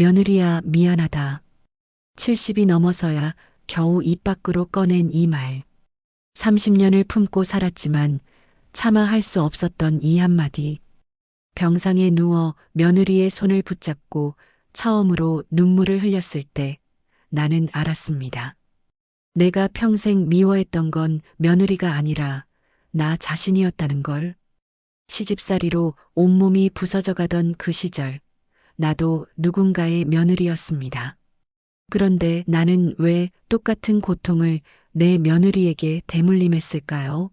며느리야, 미안하다. 70이 넘어서야 겨우 입 밖으로 꺼낸 이 말. 30년을 품고 살았지만 차마 할 수 없었던 이 한마디. 병상에 누워 며느리의 손을 붙잡고 처음으로 눈물을 흘렸을 때 나는 알았습니다. 내가 평생 미워했던 건 며느리가 아니라 나 자신이었다는 걸. 시집살이로 온몸이 부서져 가던 그 시절, 나도 누군가의 며느리였습니다. 그런데 나는 왜 똑같은 고통을 내 며느리에게 대물림했을까요?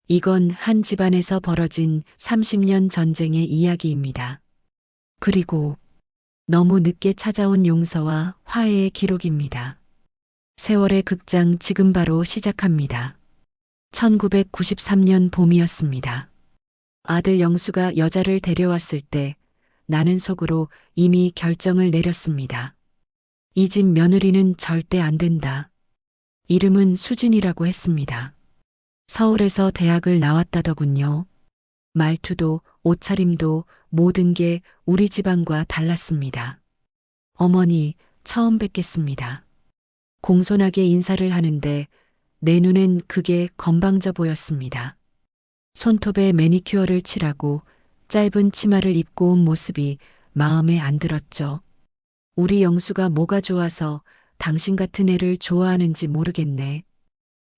이건 한 집안에서 벌어진 30년 전쟁의 이야기입니다. 그리고 너무 늦게 찾아온 용서와 화해의 기록입니다. 세월의 극장 지금 바로 시작합니다. 1993년 봄이었습니다. 아들 영수가 여자를 데려왔을 때 나는 속으로 이미 결정을 내렸습니다. 이 집 며느리는 절대 안 된다. 이름은 수진이라고 했습니다. 서울에서 대학을 나왔다더군요. 말투도 옷차림도 모든 게 우리 집안과 달랐습니다. 어머니, 처음 뵙겠습니다. 공손하게 인사를 하는데 내 눈엔 그게 건방져 보였습니다. 손톱에 매니큐어를 칠하고 짧은 치마를 입고 온 모습이 마음에 안 들었죠. 우리 영수가 뭐가 좋아서 당신 같은 애를 좋아하는지 모르겠네.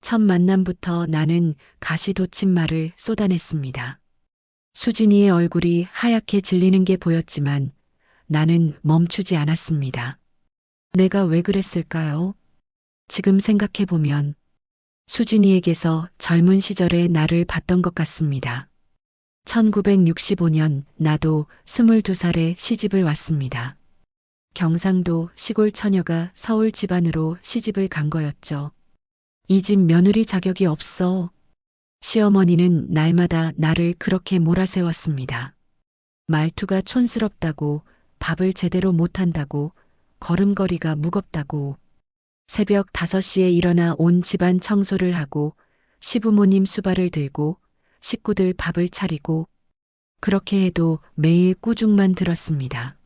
첫 만남부터 나는 가시돋친 말을 쏟아냈습니다. 수진이의 얼굴이 하얗게 질리는 게 보였지만 나는 멈추지 않았습니다. 내가 왜 그랬을까요? 지금 생각해보면 수진이에게서 젊은 시절의 나를 봤던 것 같습니다. 1965년 나도 22살에 시집을 왔습니다. 경상도 시골 처녀가 서울 집안으로 시집을 간 거였죠. 이 집 며느리 자격이 없어. 시어머니는 날마다 나를 그렇게 몰아세웠습니다. 말투가 촌스럽다고, 밥을 제대로 못한다고, 걸음걸이가 무겁다고. 새벽 5시에 일어나 온 집안 청소를 하고 시부모님 수발을 들고 식구들 밥을 차리고 그렇게 해도 매일 꾸중만 들었습니다.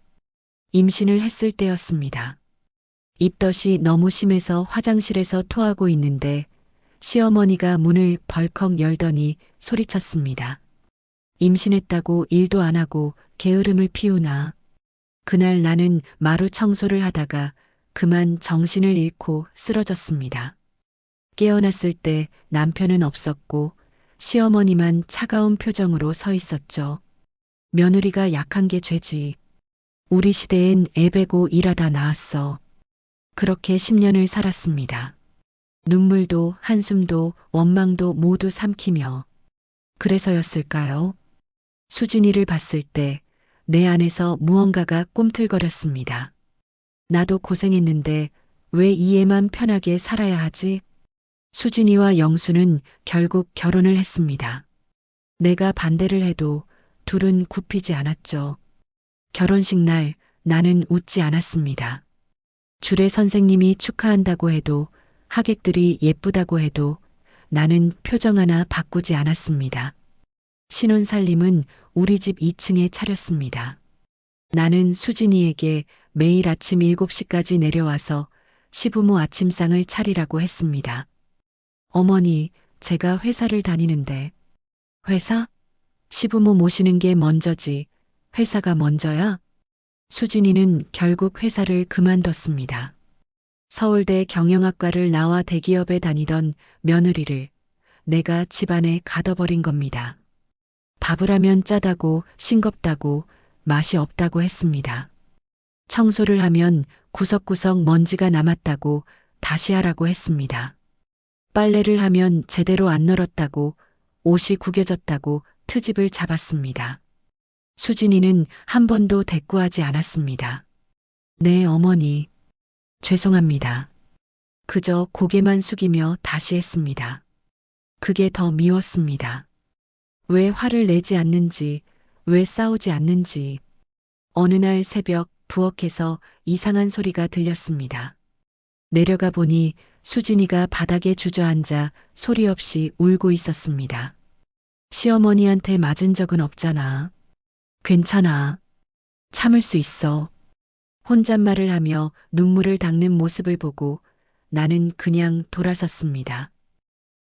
임신을 했을 때였습니다. 입덧이 너무 심해서 화장실에서 토하고 있는데 시어머니가 문을 벌컥 열더니 소리쳤습니다. 임신했다고 일도 안 하고 게으름을 피우나. 그날 나는 마루 청소를 하다가 그만 정신을 잃고 쓰러졌습니다. 깨어났을 때 남편은 없었고 시어머니만 차가운 표정으로 서 있었죠. 며느리가 약한 게 죄지. 우리 시대엔 애베고 일하다 나았어. 그렇게 10년을 살았습니다. 눈물도 한숨도 원망도 모두 삼키며. 그래서였을까요? 수진이를 봤을 때 내 안에서 무언가가 꿈틀거렸습니다. 나도 고생했는데 왜 이 애만 편하게 살아야 하지? 수진이와 영수는 결국 결혼을 했습니다. 내가 반대를 해도 둘은 굽히지 않았죠. 결혼식 날 나는 웃지 않았습니다. 주례 선생님이 축하한다고 해도 하객들이 예쁘다고 해도 나는 표정 하나 바꾸지 않았습니다. 신혼살림은 우리 집 2층에 차렸습니다. 나는 수진이에게 매일 아침 7시까지 내려와서 시부모 아침상을 차리라고 했습니다. 어머니, 제가 회사를 다니는데. 회사? 시부모 모시는 게 먼저지. 회사가 먼저야? 수진이는 결국 회사를 그만뒀습니다. 서울대 경영학과를 나와 대기업에 다니던 며느리를 내가 집안에 가둬버린 겁니다. 밥을 하면 짜다고 싱겁다고 맛이 없다고 했습니다. 청소를 하면 구석구석 먼지가 남았다고 다시 하라고 했습니다. 빨래를 하면 제대로 안 널었다고 옷이 구겨졌다고 트집을 잡았습니다. 수진이는 한 번도 대꾸하지 않았습니다. 네, 어머니. 죄송합니다. 그저 고개만 숙이며 다시 했습니다. 그게 더 미웠습니다. 왜 화를 내지 않는지, 왜 싸우지 않는지. 어느 날 새벽 부엌에서 이상한 소리가 들렸습니다. 내려가 보니 수진이가 바닥에 주저앉아 소리 없이 울고 있었습니다. 시어머니한테 맞은 적은 없잖아. 괜찮아. 참을 수 있어. 혼잣말을 하며 눈물을 닦는 모습을 보고 나는 그냥 돌아섰습니다.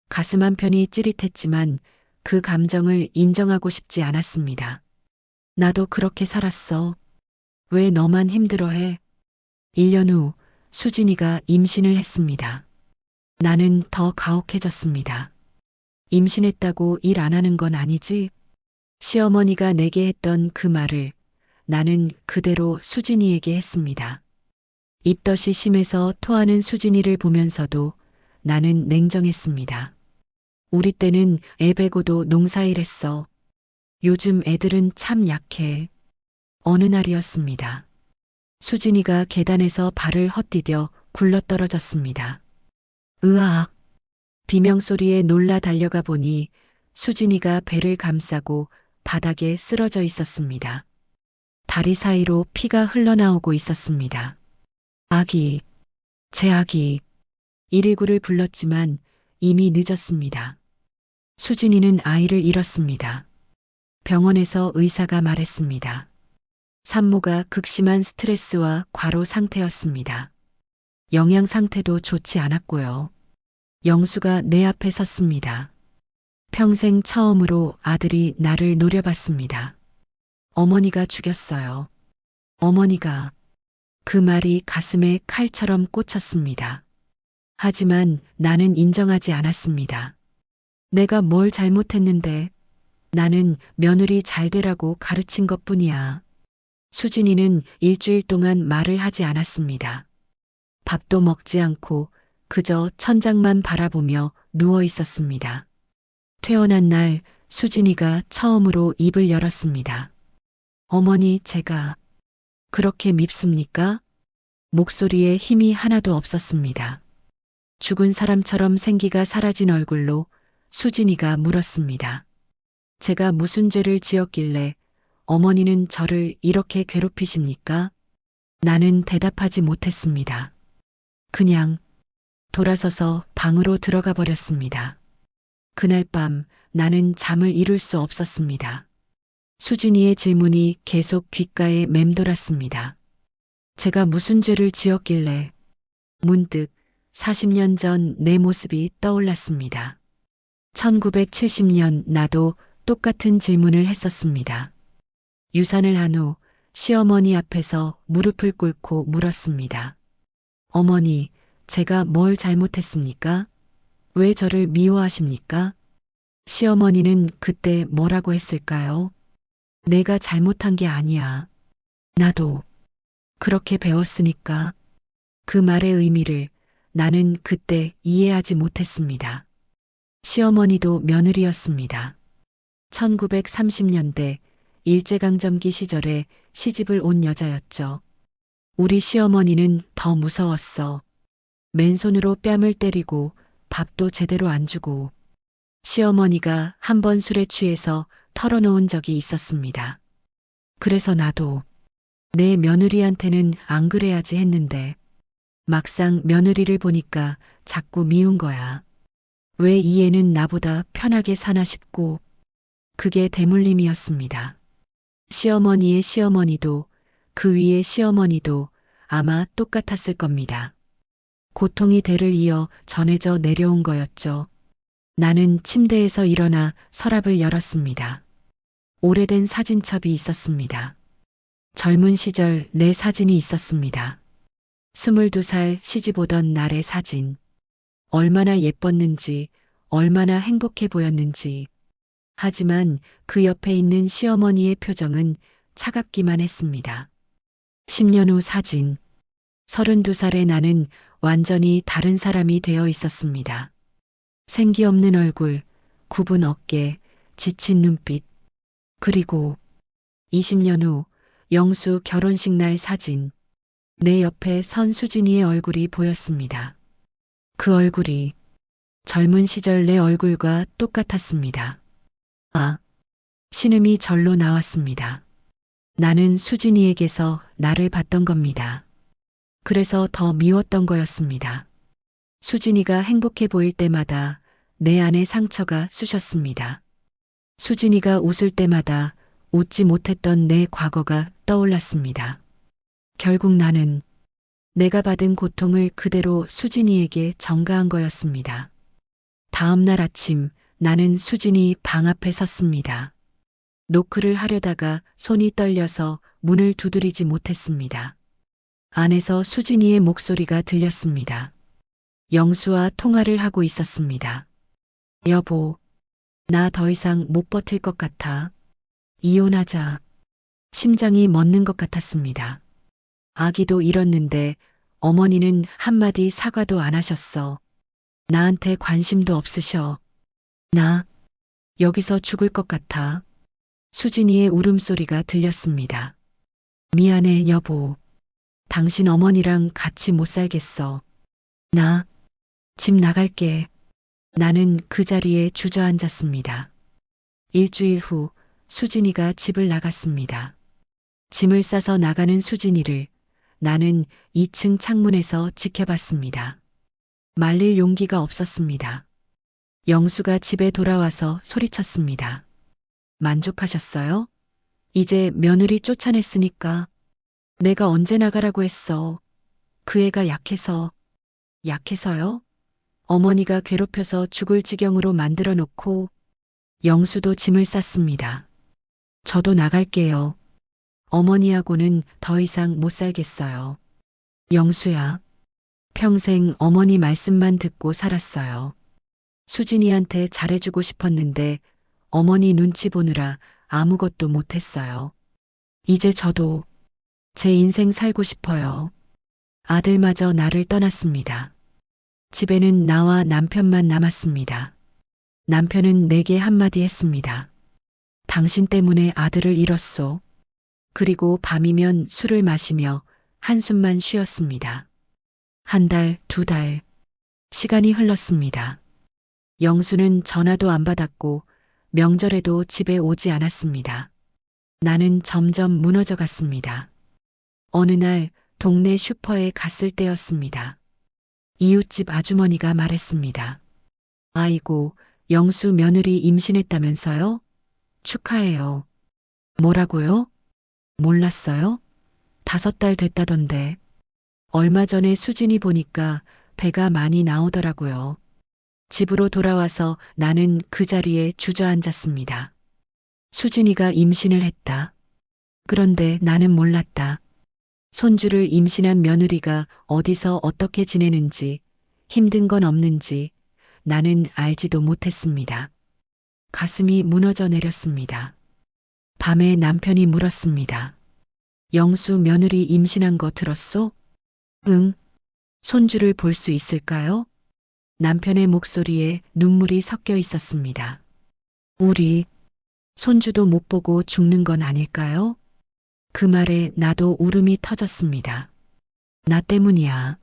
가슴 한편이 찌릿했지만 그 감정을 인정하고 싶지 않았습니다. 나도 그렇게 살았어. 왜 너만 힘들어해? 1년 후 수진이가 임신을 했습니다. 나는 더 가혹해졌습니다. 임신했다고 일 안 하는 건 아니지? 시어머니가 내게 했던 그 말을 나는 그대로 수진이에게 했습니다. 입덧이 심해서 토하는 수진이를 보면서도 나는 냉정했습니다. 우리 때는 애 베고도 농사일 했어. 요즘 애들은 참 약해. 어느 날이었습니다. 수진이가 계단에서 발을 헛디뎌 굴러떨어졌습니다. 으악! 비명소리에 놀라 달려가 보니 수진이가 배를 감싸고 바닥에 쓰러져 있었습니다. 다리 사이로 피가 흘러나오고 있었습니다. 아기, 제 아기. 119를 불렀지만 이미 늦었습니다. 수진이는 아이를 잃었습니다. 병원에서 의사가 말했습니다. 산모가 극심한 스트레스와 과로 상태였습니다. 영양 상태도 좋지 않았고요. 영수가 내 앞에 섰습니다. 평생 처음으로 아들이 나를 노려봤습니다. 어머니가 죽였어요. 어머니가. 그 말이 가슴에 칼처럼 꽂혔습니다. 하지만 나는 인정하지 않았습니다. 내가 뭘 잘못했는데 나는 며느리 잘 되라고 가르친 것뿐이야. 수진이는 일주일 동안 말을 하지 않았습니다. 밥도 먹지 않고 그저 천장만 바라보며 누워 있었습니다. 퇴원한 날 수진이가 처음으로 입을 열었습니다. 어머니, 제가 그렇게 밉습니까? 목소리에 힘이 하나도 없었습니다. 죽은 사람처럼 생기가 사라진 얼굴로 수진이가 물었습니다. 제가 무슨 죄를 지었길래 어머니는 저를 이렇게 괴롭히십니까? 나는 대답하지 못했습니다. 그냥 돌아서서 방으로 들어가 버렸습니다. 그날 밤 나는 잠을 이룰 수 없었습니다. 수진이의 질문이 계속 귓가에 맴돌았습니다. 제가 무슨 죄를 지었길래 문득 40년 전 내 모습이 떠올랐습니다. 1970년 나도 똑같은 질문을 했었습니다. 유산을 한 후 시어머니 앞에서 무릎을 꿇고 물었습니다. 어머니, 제가 뭘 잘못했습니까? 왜 저를 미워하십니까? 시어머니는 그때 뭐라고 했을까요? 내가 잘못한 게 아니야. 나도 그렇게 배웠으니까. 그 말의 의미를 나는 그때 이해하지 못했습니다. 시어머니도 며느리였습니다. 1930년대 일제강점기 시절에 시집을 온 여자였죠. 우리 시어머니는 더 무서웠어. 맨손으로 뺨을 때리고 밥도 제대로 안 주고. 시어머니가 한 번 술에 취해서 털어놓은 적이 있었습니다. 그래서 나도 내 며느리한테는 안 그래야지 했는데 막상 며느리를 보니까 자꾸 미운 거야. 왜 이 애는 나보다 편하게 사나 싶고. 그게 대물림이었습니다. 시어머니의 시어머니도 그 위의 시어머니도 아마 똑같았을 겁니다. 고통이 대를 이어 전해져 내려온 거였죠. 나는 침대에서 일어나 서랍을 열었습니다. 오래된 사진첩이 있었습니다. 젊은 시절 내 사진이 있었습니다. 22살 시집 오던 날의 사진. 얼마나 예뻤는지, 얼마나 행복해 보였는지. 하지만 그 옆에 있는 시어머니의 표정은 차갑기만 했습니다. 10년 후 사진. 32살의 나는 완전히 다른 사람이 되어 있었습니다. 생기 없는 얼굴, 굽은 어깨, 지친 눈빛. 그리고 20년 후 영수 결혼식 날 사진. 내 옆에 선 수진이의 얼굴이 보였습니다. 그 얼굴이 젊은 시절 내 얼굴과 똑같았습니다. 아, 신음이 절로 나왔습니다. 나는 수진이에게서 나를 봤던 겁니다. 그래서 더 미웠던 거였습니다. 수진이가 행복해 보일 때마다 내 안에 상처가 쑤셨습니다. 수진이가 웃을 때마다 웃지 못했던 내 과거가 떠올랐습니다. 결국 나는 내가 받은 고통을 그대로 수진이에게 전가한 거였습니다. 다음 날 아침 나는 수진이 방 앞에 섰습니다. 노크를 하려다가 손이 떨려서 문을 두드리지 못했습니다. 안에서 수진이의 목소리가 들렸습니다. 영수와 통화를 하고 있었습니다. 여보, 나 더 이상 못 버틸 것 같아. 이혼하자. 심장이 멎는 것 같았습니다. 아기도 잃었는데 어머니는 한마디 사과도 안 하셨어. 나한테 관심도 없으셔. 나 여기서 죽을 것 같아. 수진이의 울음소리가 들렸습니다. 미안해, 여보. 당신 어머니랑 같이 못 살겠어. 나 집 나갈게. 나는 그 자리에 주저앉았습니다. 일주일 후 수진이가 집을 나갔습니다. 짐을 싸서 나가는 수진이를 나는 2층 창문에서 지켜봤습니다. 말릴 용기가 없었습니다. 영수가 집에 돌아와서 소리쳤습니다. 만족하셨어요? 이제 며느리 쫓아냈으니까. 내가 언제 나가라고 했어. 그 애가 약해서. 약해서요? 어머니가 괴롭혀서 죽을 지경으로 만들어 놓고 영수도 짐을 쌌습니다. 저도 나갈게요. 어머니하고는 더 이상 못 살겠어요. 영수야. 평생 어머니 말씀만 듣고 살았어요. 수진이한테 잘해주고 싶었는데 어머니 눈치 보느라 아무것도 못했어요. 이제 저도 제 인생 살고 싶어요. 아들마저 나를 떠났습니다. 집에는 나와 남편만 남았습니다. 남편은 내게 한마디 했습니다. 당신 때문에 아들을 잃었소. 그리고 밤이면 술을 마시며 한숨만 쉬었습니다. 한 달, 두 달, 시간이 흘렀습니다. 영수는 전화도 안 받았고 명절에도 집에 오지 않았습니다. 나는 점점 무너져 갔습니다. 어느 날 동네 슈퍼에 갔을 때였습니다. 이웃집 아주머니가 말했습니다. 아이고, 영수 며느리 임신했다면서요? 축하해요. 뭐라고요? 몰랐어요? 5달 됐다던데. 얼마 전에 수진이 보니까 배가 많이 나오더라고요. 집으로 돌아와서 나는 그 자리에 주저앉았습니다. 수진이가 임신을 했다. 그런데 나는 몰랐다. 손주를 임신한 며느리가 어디서 어떻게 지내는지, 힘든 건 없는지 나는 알지도 못했습니다. 가슴이 무너져 내렸습니다. 밤에 남편이 물었습니다. 영수 며느리 임신한 거 들었소? 응. 손주를 볼 수 있을까요? 남편의 목소리에 눈물이 섞여 있었습니다. 우리 손주도 못 보고 죽는 건 아닐까요? 그 말에 나도 울음이 터졌습니다. 나 때문이야.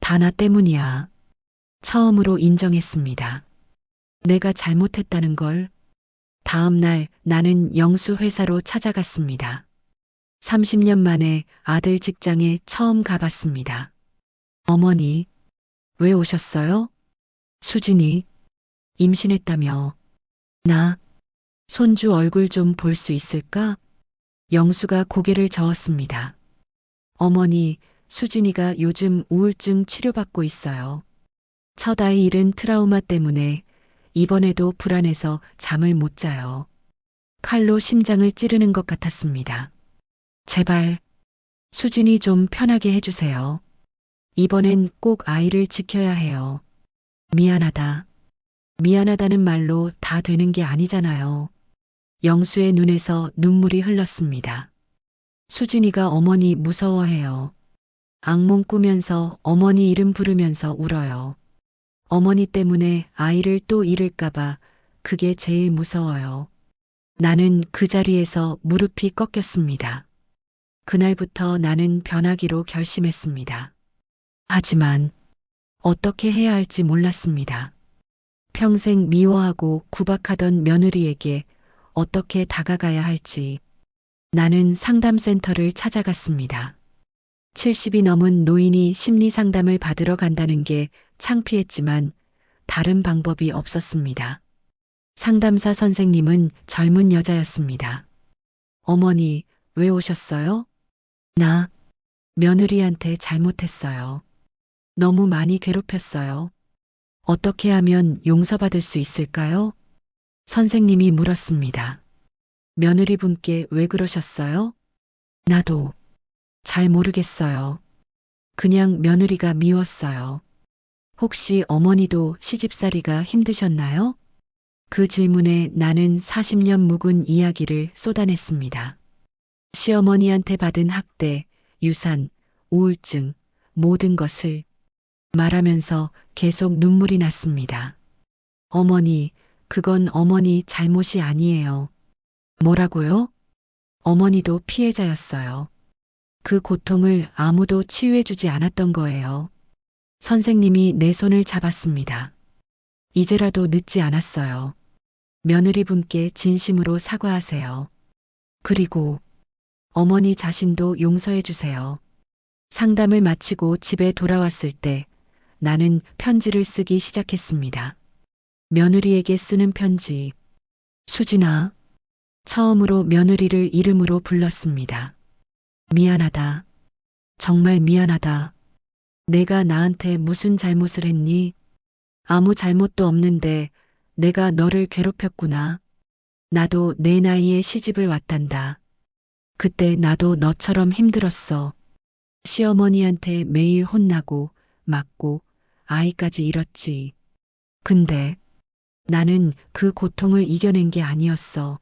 다 나 때문이야. 처음으로 인정했습니다. 내가 잘못했다는 걸. 다음 날 나는 영수 회사로 찾아갔습니다. 30년 만에 아들 직장에 처음 가봤습니다. 어머니, 왜 오셨어요? 수진이 임신했다며. 나 손주 얼굴 좀 볼 수 있을까? 영수가 고개를 저었습니다. 어머니, 수진이가 요즘 우울증 치료받고 있어요. 첫 아이 잃은 트라우마 때문에 이번에도 불안해서 잠을 못 자요. 칼로 심장을 찌르는 것 같았습니다. 제발, 수진이 좀 편하게 해주세요. 이번엔 꼭 아이를 지켜야 해요. 미안하다. 미안하다는 말로 다 되는 게 아니잖아요. 영수의 눈에서 눈물이 흘렀습니다. 수진이가 어머니 무서워해요. 악몽 꾸면서 어머니 이름 부르면서 울어요. 어머니 때문에 아이를 또 잃을까봐 그게 제일 무서워요. 나는 그 자리에서 무릎이 꺾였습니다. 그날부터 나는 변하기로 결심했습니다. 하지만 어떻게 해야 할지 몰랐습니다. 평생 미워하고 구박하던 며느리에게 어떻게 다가가야 할지. 나는 상담센터를 찾아갔습니다. 70이 넘은 노인이 심리 상담을 받으러 간다는 게 창피했지만 다른 방법이 없었습니다. 상담사 선생님은 젊은 여자였습니다. 어머니, 왜 오셨어요? 나 며느리한테 잘못했어요. 너무 많이 괴롭혔어요. 어떻게 하면 용서받을 수 있을까요? 선생님이 물었습니다. 며느리분께 왜 그러셨어요? 나도 잘 모르겠어요. 그냥 며느리가 미웠어요. 혹시 어머니도 시집살이가 힘드셨나요? 그 질문에 나는 40년 묵은 이야기를 쏟아냈습니다. 시어머니한테 받은 학대, 유산, 우울증, 모든 것을 말하면서 계속 눈물이 났습니다. 어머니, 그건 어머니 잘못이 아니에요. 뭐라고요? 어머니도 피해자였어요. 그 고통을 아무도 치유해주지 않았던 거예요. 선생님이 내 손을 잡았습니다. 이제라도 늦지 않았어요. 며느리분께 진심으로 사과하세요. 그리고 어머니 자신도 용서해 주세요. 상담을 마치고 집에 돌아왔을 때 나는 편지를 쓰기 시작했습니다. 며느리에게 쓰는 편지. 수진아. 처음으로 며느리를 이름으로 불렀습니다. 미안하다. 정말 미안하다. 내가 나한테 무슨 잘못을 했니? 아무 잘못도 없는데 내가 너를 괴롭혔구나. 나도 내 나이에 시집을 왔단다. 그때 나도 너처럼 힘들었어. 시어머니한테 매일 혼나고 맞고 아이까지 잃었지. 근데 나는 그 고통을 이겨낸 게 아니었어.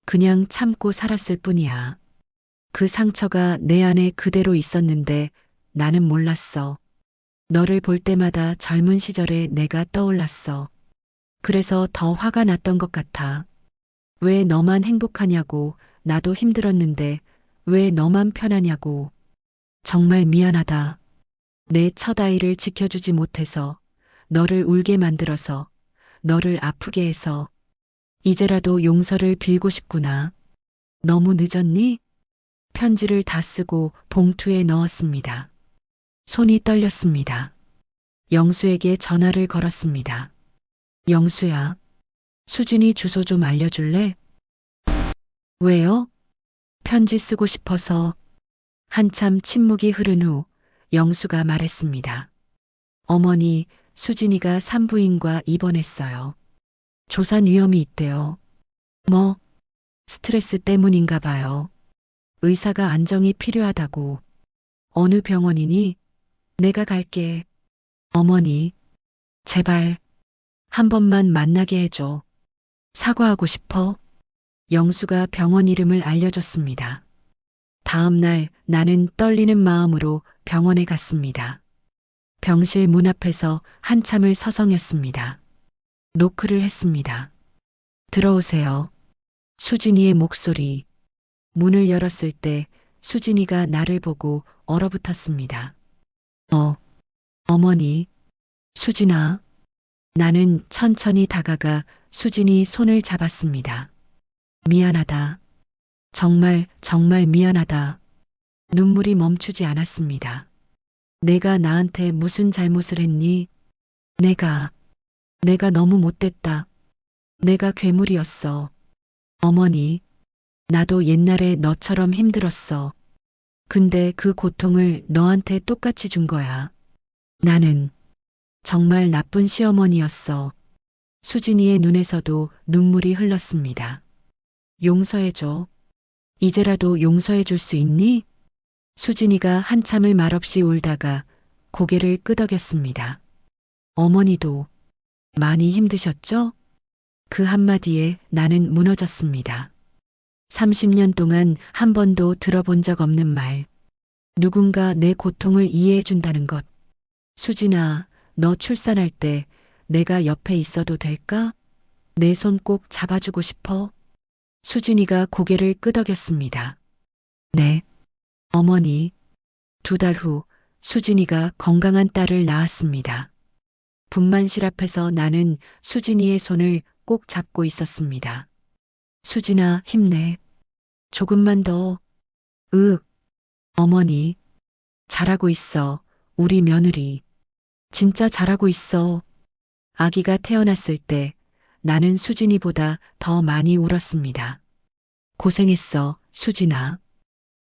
그냥 참고 살았을 뿐이야. 그 상처가 내 안에 그대로 있었는데 나는 몰랐어. 너를 볼 때마다 젊은 시절의 내가 떠올랐어. 그래서 더 화가 났던 것 같아. 왜 너만 행복하냐고, 나도 힘들었는데 왜 너만 편하냐고. 정말 미안하다. 내 첫 아이를 지켜주지 못해서, 너를 울게 만들어서, 너를 아프게 해서, 이제라도 용서를 빌고 싶구나. 너무 늦었니? 편지를 다 쓰고 봉투에 넣었습니다. 손이 떨렸습니다. 영수에게 전화를 걸었습니다. 영수야, 수진이 주소 좀 알려줄래? 왜요? 편지 쓰고 싶어서. 한참 침묵이 흐른 후 영수가 말했습니다. 어머니, 수진이가 산부인과 입원했어요. 조산 위험이 있대요. 뭐? 스트레스 때문인가 봐요. 의사가 안정이 필요하다고. 어느 병원이니? 내가 갈게. 어머니, 제발 한 번만 만나게 해줘. 사과하고 싶어. 영수가 병원 이름을 알려줬습니다. 다음 날 나는 떨리는 마음으로 병원에 갔습니다. 병실 문 앞에서 한참을 서성였습니다. 노크를 했습니다. 들어오세요. 수진이의 목소리. 문을 열었을 때 수진이가 나를 보고 얼어붙었습니다. 어머니. 수진아. 나는 천천히 다가가 수진이 손을 잡았습니다. 미안하다. 정말 정말 미안하다. 눈물이 멈추지 않았습니다. 내가 나한테 무슨 잘못을 했니? 내가 너무 못됐다. 내가 괴물이었어. 어머니, 나도 옛날에 너처럼 힘들었어. 근데 그 고통을 너한테 똑같이 준 거야. 나는 정말 나쁜 시어머니였어. 수진이의 눈에서도 눈물이 흘렀습니다. 용서해줘. 이제라도 용서해 줄 수 있니? 수진이가 한참을 말없이 울다가 고개를 끄덕였습니다. 어머니도 많이 힘드셨죠? 그 한마디에 나는 무너졌습니다. 30년 동안 한 번도 들어본 적 없는 말. 누군가 내 고통을 이해해 준다는 것. 수진아, 너 출산할 때 내가 옆에 있어도 될까? 내 손 꼭 잡아주고 싶어. 수진이가 고개를 끄덕였습니다. 네. 어머니. 2달 후 수진이가 건강한 딸을 낳았습니다. 분만실 앞에서 나는 수진이의 손을 꼭 잡고 있었습니다. 수진아, 힘내. 조금만 더. 어머니. 잘하고 있어. 우리 며느리. 진짜 잘하고 있어. 아기가 태어났을 때 나는 수진이보다 더 많이 울었습니다. 고생했어, 수진아.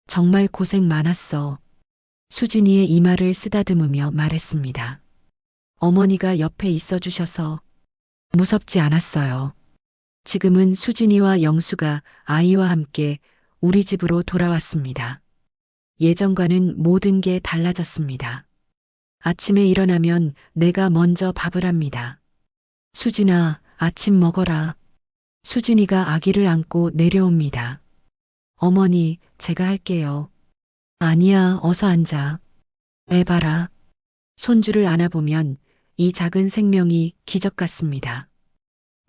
정말 고생 많았어. 수진이의 이마를 쓰다듬으며 말했습니다. 어머니가 옆에 있어 주셔서 무섭지 않았어요. 지금은 수진이와 영수가 아이와 함께 우리 집으로 돌아왔습니다. 예전과는 모든 게 달라졌습니다. 아침에 일어나면 내가 먼저 밥을 합니다. 수진아, 아침 먹어라. 수진이가 아기를 안고 내려옵니다. 어머니, 제가 할게요. 아니야, 어서 앉아. 애 봐라. 손주를 안아보면 이 작은 생명이 기적 같습니다.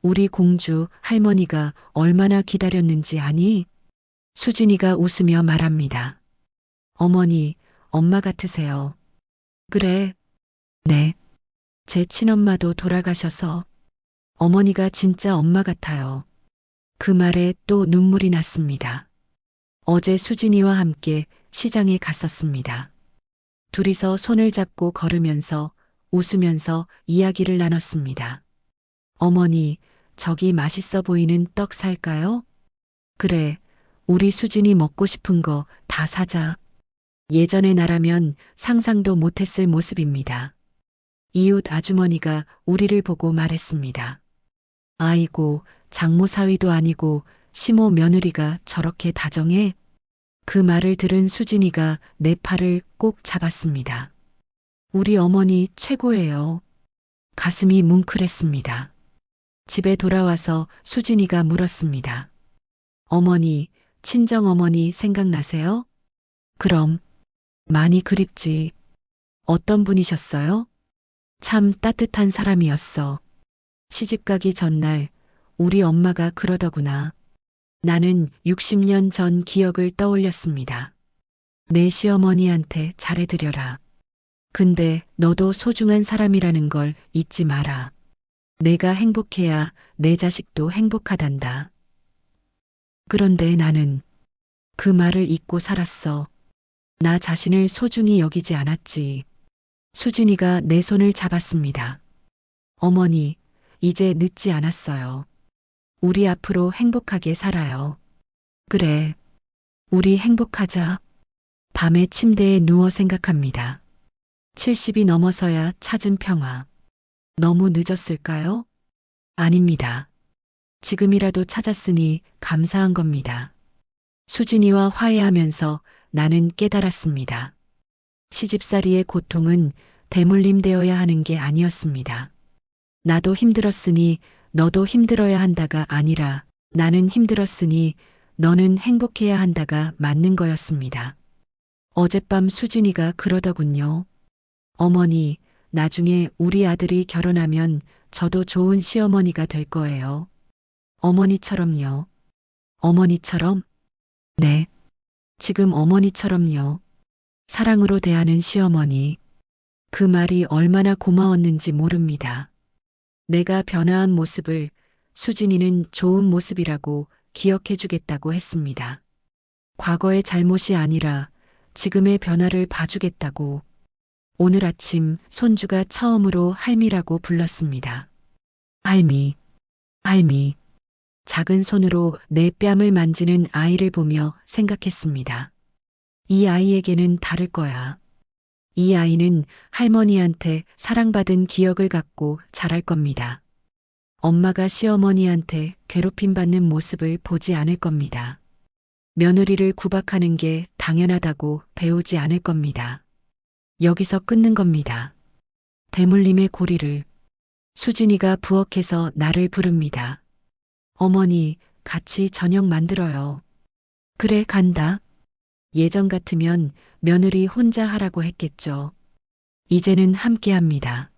우리 공주 할머니가 얼마나 기다렸는지 아니? 수진이가 웃으며 말합니다. 어머니, 엄마 같으세요. 그래. 네. 제 친엄마도 돌아가셔서 어머니가 진짜 엄마 같아요. 그 말에 또 눈물이 났습니다. 어제 수진이와 함께 시장에 갔었습니다. 둘이서 손을 잡고 걸으면서 웃으면서 이야기를 나눴습니다. 어머니, 저기 맛있어 보이는 떡 살까요? 그래, 우리 수진이 먹고 싶은 거 다 사자. 예전의 나라면 상상도 못했을 모습입니다. 이웃 아주머니가 우리를 보고 말했습니다. 아이고, 장모 사위도 아니고 시모 며느리가 저렇게 다정해? 그 말을 들은 수진이가 내 팔을 꼭 잡았습니다. 우리 어머니 최고예요. 가슴이 뭉클했습니다. 집에 돌아와서 수진이가 물었습니다. 어머니, 친정어머니 생각나세요? 그럼, 많이 그립지. 어떤 분이셨어요? 참 따뜻한 사람이었어. 시집가기 전날 우리 엄마가 그러더구나. 나는 60년 전 기억을 떠올렸습니다. 내 시어머니한테 잘해드려라. 근데 너도 소중한 사람이라는 걸 잊지 마라. 내가 행복해야 내 자식도 행복하단다. 그런데 나는 그 말을 잊고 살았어. 나 자신을 소중히 여기지 않았지. 수진이가 내 손을 잡았습니다. 어머니, 이제 늦지 않았어요. 우리 앞으로 행복하게 살아요. 그래, 우리 행복하자. 밤에 침대에 누워 생각합니다. 70이 넘어서야 찾은 평화. 너무 늦었을까요? 아닙니다. 지금이라도 찾았으니 감사한 겁니다. 수진이와 화해하면서 나는 깨달았습니다. 시집살이의 고통은 대물림되어야 하는 게 아니었습니다. 나도 힘들었으니 너도 힘들어야 한다가 아니라 나는 힘들었으니 너는 행복해야 한다가 맞는 거였습니다. 어젯밤 수진이가 그러더군요. 어머니, 나중에 우리 아들이 결혼하면 저도 좋은 시어머니가 될 거예요. 어머니처럼요. 어머니처럼? 네. 지금 어머니처럼요. 사랑으로 대하는 시어머니. 그 말이 얼마나 고마웠는지 모릅니다. 내가 변화한 모습을 수진이는 좋은 모습이라고 기억해 주겠다고 했습니다. 과거의 잘못이 아니라 지금의 변화를 봐주겠다고. 오늘 아침 손주가 처음으로 할미라고 불렀습니다. 할미, 할미. 작은 손으로 내 뺨을 만지는 아이를 보며 생각했습니다. 이 아이에게는 다를 거야. 이 아이는 할머니한테 사랑받은 기억을 갖고 자랄 겁니다. 엄마가 시어머니한테 괴롭힘받는 모습을 보지 않을 겁니다. 며느리를 구박하는 게 당연하다고 배우지 않을 겁니다. 여기서 끊는 겁니다. 대물림의 고리를. 수진이가 부엌에서 나를 부릅니다. 어머니, 같이 저녁 만들어요. 그래, 간다. 예전 같으면 며느리 혼자 하라고 했겠죠. 이제는 함께 합니다.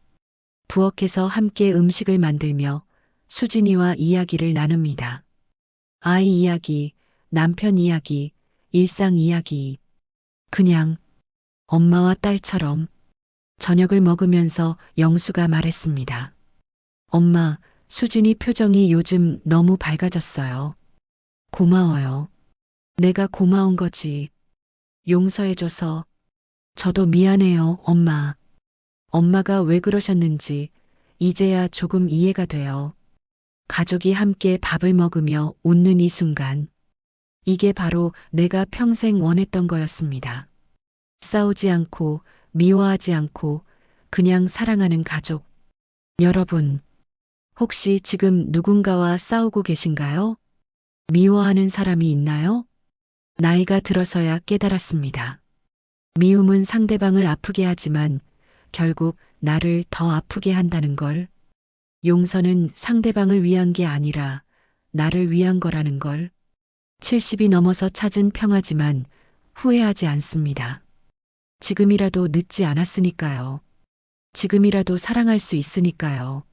부엌에서 함께 음식을 만들며 수진이와 이야기를 나눕니다. 아이 이야기, 남편 이야기, 일상 이야기. 그냥 엄마와 딸처럼. 저녁을 먹으면서 영수가 말했습니다. 엄마, 수진이 표정이 요즘 너무 밝아졌어요. 고마워요. 내가 고마운 거지. 용서해줘서. 저도 미안해요, 엄마. 엄마가 왜 그러셨는지 이제야 조금 이해가 돼요. 가족이 함께 밥을 먹으며 웃는 이 순간. 이게 바로 내가 평생 원했던 거였습니다. 싸우지 않고 미워하지 않고 그냥 사랑하는 가족. 여러분, 혹시 지금 누군가와 싸우고 계신가요? 미워하는 사람이 있나요? 나이가 들어서야 깨달았습니다. 미움은 상대방을 아프게 하지만 결국 나를 더 아프게 한다는 걸. 용서는 상대방을 위한 게 아니라 나를 위한 거라는 걸. 70이 넘어서 찾은 평화지만 후회하지 않습니다. 지금이라도 늦지 않았으니까요. 지금이라도 사랑할 수 있으니까요.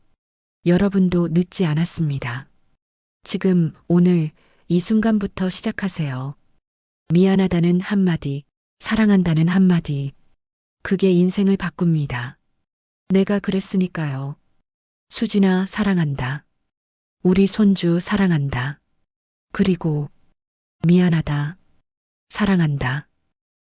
여러분도 늦지 않았습니다. 지금, 오늘, 이 순간부터 시작하세요. 미안하다는 한마디, 사랑한다는 한마디. 그게 인생을 바꿉니다. 내가 그랬으니까요. 수진아, 사랑한다. 우리 손주 사랑한다. 그리고 미안하다. 사랑한다.